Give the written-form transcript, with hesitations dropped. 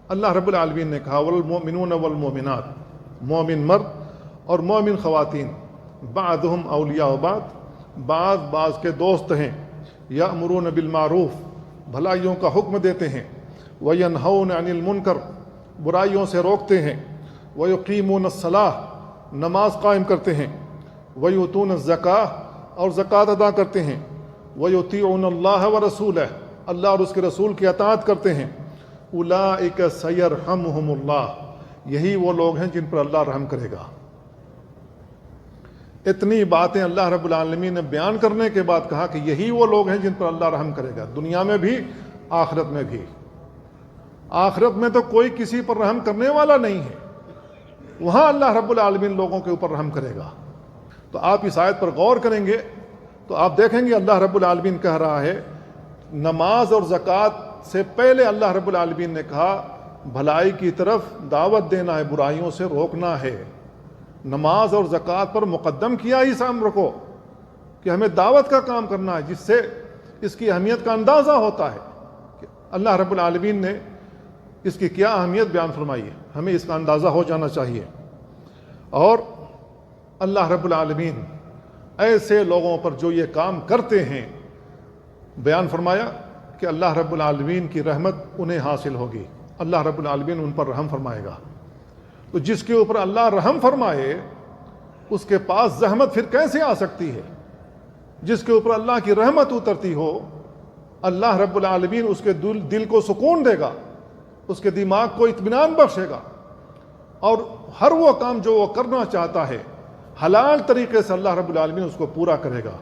اللہ رب العالمین نے کہا والمؤمنون والمؤمنات، مومن مرد اور مومن خواتین بعضهم اولیاء بعض بعض کے دوست ہیں، یأمرون بالمعروف بھلائیوں کا حکم دیتے ہیں، وینہون عن المنکر برائیوں سے روکتے ہیں، ویقیمون الصلاۃ نماز قائم کرتے ہیں، ویؤتون الزکاۃ اور زکوٰۃ ادا کرتے ہیں، ویطیعون اللہ ورسولہ اللہ اور اس کے رسول کی اطاعت کرتے ہیں، اولئک سیرحمہم اللہ یہی وہ لوگ ہیں جن پر اللہ رحم کرے گا۔ اتنی باتیں اللہ رب العالمین نے بیان کرنے کے بعد کہا کہ یہی وہ لوگ ہیں جن پر اللہ رحم کرے گا، دنیا میں بھی آخرت میں بھی۔ آخرت میں تو کوئی کسی پر رحم کرنے والا نہیں ہے، وہاں اللہ رب العالمین لوگوں کے اوپر رحم کرے گا۔ تو آپ اس آیت پر غور کریں گے تو آپ دیکھیں گے اللہ رب العالمین کہہ رہا ہے نماز اور زکوٰۃ سے پہلے اللہ رب العالمین نے کہا بھلائی کی طرف دعوت دینا ہے، برائیوں سے روکنا ہے۔ نماز اور زکوٰۃ پر مقدم کیا اس امر کو کہ ہمیں دعوت کا کام کرنا ہے، جس سے اس کی اہمیت کا اندازہ ہوتا ہے کہ اللہ رب العالمین نے اس کی کیا اہمیت بیان فرمائی ہے، ہمیں اس کا اندازہ ہو جانا چاہیے۔ اور اللہ رب العالمین ایسے لوگوں پر جو یہ کام کرتے ہیں بیان فرمایا کہ اللہ رب العالمین کی رحمت انہیں حاصل ہوگی، اللہ رب العالمین ان پر رحم فرمائے گا۔ تو جس کے اوپر اللہ رحم فرمائے اس کے پاس زحمت پھر کیسے آ سکتی ہے؟ جس کے اوپر اللہ کی رحمت اترتی ہو اللہ رب العالمین اس کے دل کو سکون دے گا، اس کے دماغ کو اطمینان بخشے گا، اور ہر وہ کام جو وہ کرنا چاہتا ہے حلال طریقے سے اللہ رب العالمین اس کو پورا کرے گا۔